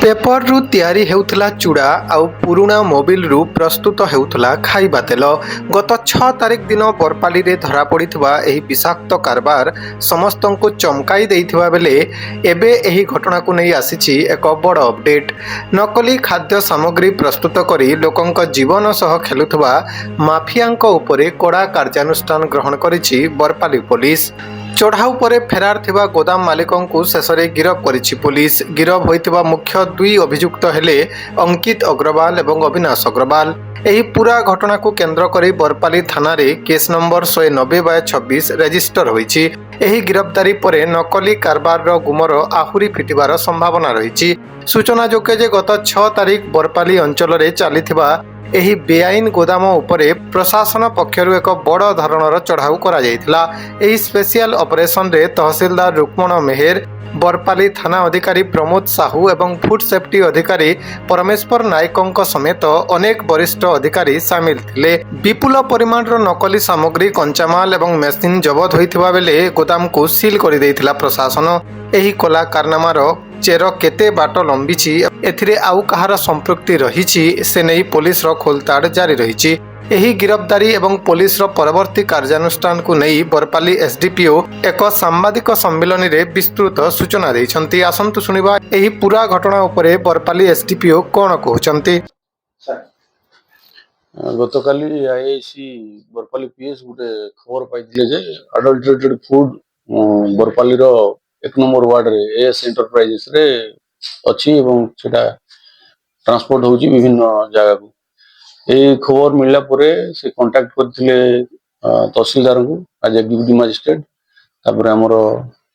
पेपरରୁ ତିଆରି ହେଉଥିଲା ଚୁଡ଼ା ଆଉ ପୁରୁଣା ମୋବିଲରୁ ପ୍ରସ୍ତୁତ ହେଉଥିଲା ଖାଇବା ତେଲ। ଗତ 6 ତାରିଖ ଦିନ ବରପାଲିରେ ଧରାପଡ଼ିଥିବା ଏହି ବିଷାକ୍ତ କାରବାର ସମସ୍ତଙ୍କୁ ଚମକାଇ ଦେଇଥିବା ବେଳେ ଏବେ ଏହି ଘଟଣାକୁ ନେଇ ଆସିଛି ଏକ ବଡ଼ ଅପଡେଟ୍। ନକଲି ଖାଦ୍ୟ ସାମଗ୍ରୀ ପ୍ରସ୍ତୁତ କରି ଲୋକଙ୍କ ଜୀବନ ସହ ଖେଳୁଥିବା ମାଫିଆଙ୍କ ଉପରେ କଡ଼ା କାର୍ଯ୍ୟାନୁଷ୍ଠାନ ଗ୍ରହଣ କରିଛି ବରପାଲି ପୋଲିସ। ଚଢ଼ାଉ ପରେ ଫେରାର ଥିବା ଗୋଦାମ ମାଲିକଙ୍କୁ ଶେଷରେ ଗିରଫ କରିଛି ପୋଲିସ। ଗିରଫ ହୋଇଥିବା ମୁଖ୍ୟ ଦୁଇ ଅଭିଯୁକ୍ତ ହେଲେ ଅଙ୍କିତ ଅଗ୍ରୱାଲ ଏବଂ ଅବିନାଶ ଅଗ୍ରୱାଲ। ଏହି ପୂରା ଘଟଣାକୁ କେନ୍ଦ୍ର କରି ବରପାଲି ଥାନାରେ କେସ୍ ନମ୍ବର 190/26 ରେଜିଷ୍ଟର ହୋଇଛି। ଏହି ଗିରଫଦାରୀ ପରେ ନକଲି କାରବାରର ଗୁମର ଆହୁରି ଫିଟିବାର ସମ୍ଭାବନା ରହିଛି। ସୂଚନାଯୋଗ୍ୟ ଯେ ଗତ 6 ତାରିଖ ବରପାଲି ଅଞ୍ଚଳରେ ଚାଲିଥିବା ଏହି ବେଆଇନ ଗୋଦାମ ଉପରେ ପ୍ରଶାସନ ପକ୍ଷରୁ ଏକ ବଡ଼ ଧରଣର ଚଢ଼ାଉ କରାଯାଇଥିଲା। ଏହି ସ୍ପେଶିଆଲ ଅପରେସନରେ ତହସିଲଦାର ରୁକ୍ମଣ ମେହେର, ବରପାଲି ଥାନା ଅଧିକାରୀ ପ୍ରମୋଦ ସାହୁ ଏବଂ ଫୁଡ୍ ସେଫ୍ଟି ଅଧିକାରୀ ପରମେଶ୍ୱର ନାୟକଙ୍କ ସମେତ ଅନେକ ବରିଷ୍ଠ ଅଧିକାରୀ ସାମିଲ ଥିଲେ। ବିପୁଳ ପରିମାଣର ନକଲି ସାମଗ୍ରୀ, କଞ୍ଚାମାଲ ଏବଂ ମେସିନ୍ ଜବତ ହୋଇଥିବା ବେଳେ ଗୋଦାମକୁ ସିଲ୍ କରିଦେଇଥିଲା ପ୍ରଶାସନ। ଏହି କଲା କାରନାମାର ଚେର କେତେ ବାଟ ଲମ୍ବିଛି, ଏଥିରେ ଆଉ କାହାର ସମ୍ପୃକ୍ତି ରହିଛି ସେ ନେଇ ପୋଲିସର ଖୋଲତାଡ଼ ଜାରି ରହିଛି। ଏହି ଗିରଫଦାରୀ ଏବଂ ପୋଲିସର ପରବର୍ତ୍ତୀ କାର୍ଯ୍ୟାନୁଷ୍ଠାନକୁ ନେଇ ବରପାଲି ଏସ୍ଡିପିଓ ଏକ ସାମ୍ବାଦିକ ସମ୍ମିଳନୀରେ ବିସ୍ତୃତ ସୂଚନା ଦେଇଛନ୍ତି। ଆସନ୍ତୁ ଶୁଣିବା ଏହି ପୂରା ଘଟଣା ଉପରେ ବରପାଲି ଏସ୍ଡିପିଓ କ'ଣ କହୁଛନ୍ତି। ଗତକାଲି ଆଇଆଇସି ବରପାଲି ପିଏସ୍ ଗୋଟେ ଖବର ପାଇଥିଲେ ଯେ ଆଡଲ୍ଟରେଟେଡ୍ ଫୁଡ୍ ବରପାଲିର 1 ନମ୍ବର ୱାର୍ଡରେ ଏଏସ୍ ଏଣ୍ଟରପ୍ରାଇଜେସରେ ଅଛି ଏବଂ ସେଟା ଟ୍ରାନ୍ସପୋର୍ଟ ହେଉଛି ବିଭିନ୍ନ ଜାଗାକୁ। ଏହି ଖବର ମିଳିଲା ପରେ ସେ କଣ୍ଟାକ୍ଟ କରିଥିଲେ ତହସିଲଦାରଙ୍କୁ ଆଜ ଏକ୍ଜିକ୍ୟୁଟିଭ ମାଜିଷ୍ଟ୍ରେଟ୍, ତାପରେ ଆମର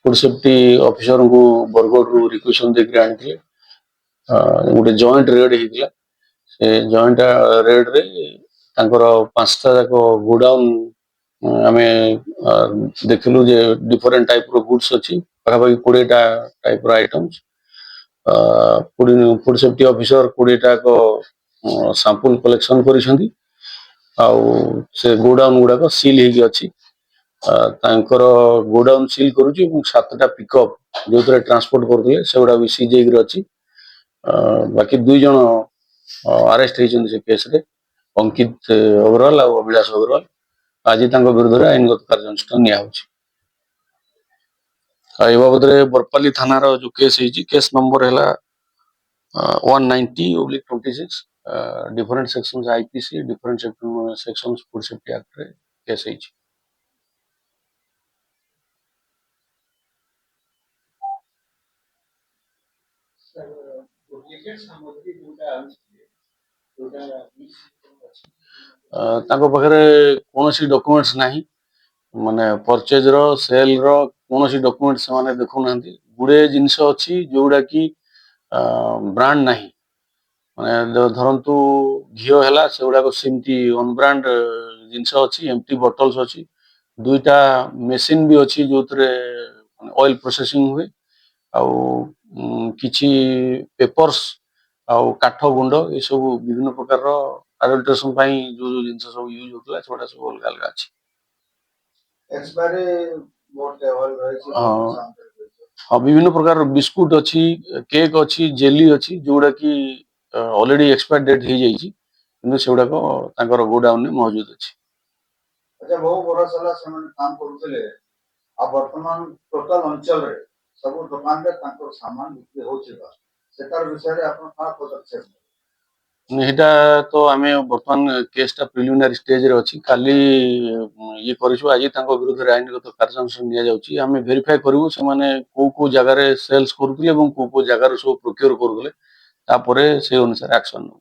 ଫୁଡ୍ ସେଫ୍ଟି ଅଫିସରଙ୍କୁ ବରଗଡ଼ରୁ ରିକ୍ୱେସନ ଦେଇକି ଆଣିଥିଲେ। ଗୋଟେ ଜଏଣ୍ଟ ରେଡ୍ ହେଇଥିଲା। ସେ ଜଏଣ୍ଟ ରେଡ୍ରେ ତାଙ୍କର 5ଟା ଯାକ ଗୋଡାଉନ ଆମେ ଦେଖିଲୁ ଯେ ଡିଫରେଣ୍ଟ ଟାଇପ୍ର ଗୁଡ୍ସ ଅଛି, ପାଖାପାଖି 20ଟା ଟାଇପ୍ର ଆଇଟମ୍ସ। ଫୁଡ୍ ସେଫ୍ଟି ଅଫିସର 20ଟା ସାମ୍ପୁଲ କଲେକ୍ସନ କରିଛନ୍ତି ଆଉ ସେ ଗୋଡାଉନ ଗୁଡାକ ସିଲ୍ ହେଇକି ଅଛି। ତାଙ୍କର ଗୋଡାଉନ ସିଲ୍ କରୁଛି ଏବଂ 7ଟା ପିକଅପ୍ ଯୋଉଥିରେ ଟ୍ରାନ୍ସପୋର୍ଟ କରୁଥିଲେ ସେଗୁଡା ବି ସିଜ୍ ହେଇକି ଅଛି। ବାକି 2 ଜଣ ଆରେଷ୍ଟ ହେଇଛନ୍ତି ସେ କେସ୍ରେ, ଅଙ୍କିତ ଅଗ୍ରୱାଲ ଆଉ ଅବିନାଶ ଅଗ୍ରୱାଲ। ଆଜି ତାଙ୍କ ବିରୁଦ୍ଧରେ ଆଇନଗତ କାର୍ଯ୍ୟାନୁଷ୍ଠାନ ନିଆହଉଛି। ଏ ବାବଦରେ ବରପାଲି ଥାନାର ଯୋଉ କେସ୍ ହେଇଛି, କେସ୍ ନମ୍ବର ହେଲା 190/26, different section IPC, different section food safety ଆକ୍ଟରେ କେସ୍ ହେଇଛି। ତାଙ୍କ ପାଖରେ କୌଣସି ଡକୁମେଣ୍ଟସ ନାହିଁ, ମାନେ ପରଚେଜର ସେଲର କୌଣସି ଡକୁମେଣ୍ଟ ସେମାନେ ଦେଖୁନାହାନ୍ତି। ଗୁଡେ ଜିନିଷ ଅଛି ଯୋଉଟା କି ବ୍ରାଣ୍ଡ ନାହିଁ, ମାନେ ଧରନ୍ତୁ ଘିଅ ହେଲା, ସେଗୁଡାକ ସେମିତି ଅନବ୍ରାଣ୍ଡ ଜିନିଷ ଅଛି, ଏମ୍ପଟି ବଟଲ୍ସ ଅଛି। 2ଟା ମେସିନ୍ ବି ଅଛି ଯୋଉଥିରେ ଅଏଲ ପ୍ରୋସେସିଂ ହୁଏ, ଆଉ କିଛି ପେପର୍ସ ଆଉ କାଠ ଗୁଣ୍ଡ ଏସବୁ ବିଭିନ୍ନ ପ୍ରକାରର ଆଡଲ୍ଟ୍ରେସନ ପାଇଁ ଯୋଉ ଯୋଉ ଜିନିଷ ସବୁ ୟୁଜ ହଉଥିଲା ସେଗୁଡା ସବୁ ଅଲଗା ଅଲଗା ଅଛି। ହଁ, ବିଭିନ୍ନ ପ୍ରକାର ବିସ୍କୁଟ ଅଛି, କେକ୍ ଅଛି, ଜେଲି ଅଛି, ଯୋଉଟା କି ଅଲରେଡି ଏକ୍ସପାୟାର ଡେଟ୍ ହେଇଯାଇଛି, କିନ୍ତୁ ସେଗୁଡାକ ତାଙ୍କର ଗୋଡାଉନରେ ମହଜୁଦ ଅଛି। ବହୁ ବର୍ଷ ହେଲା ସେମାନେ କାମ କରୁଥିଲେ, ଆଉ ବର୍ତ୍ତମାନ ଟୋଟାଲ ଅଞ୍ଚଳରେ ସବୁ ଦୋକାନରେ ତାଙ୍କର ସାମାନ ବିକ୍ରି ହଉଛି, ସେଟାର ବିଷୟରେ ଆପଣ କ'ଣ ପଦକ୍ଷେପ? ଏଇଟା ତ ଆମେ ବର୍ତ୍ତମାନ କେସ୍ଟା ପ୍ରିଲିମିନାରୀ ଷ୍ଟେଜରେ ଅଛି। କାଲି ଇଏ କରିଛୁ, ଆଜି ତାଙ୍କ ବିରୁଦ୍ଧରେ ଆଇନଗତ କାର୍ଯ୍ୟାନୁଷ୍ଠାନ ନିଆଯାଉଛି। ଆମେ ଭେରିଫାଏ କରିବୁ ସେମାନେ କୋଉ କୋଉ ଜାଗାରେ ସେଲ୍ସ କରୁଥିଲେ ଏବଂ କୋଉ କୋଉ ଜାଗାରୁ ସବୁ ପ୍ରୋକ୍ୟୁର କରୁଥିଲେ, ତାପରେ ସେଇ ଅନୁସାରେ ଆକ୍ସନ ନେବୁ।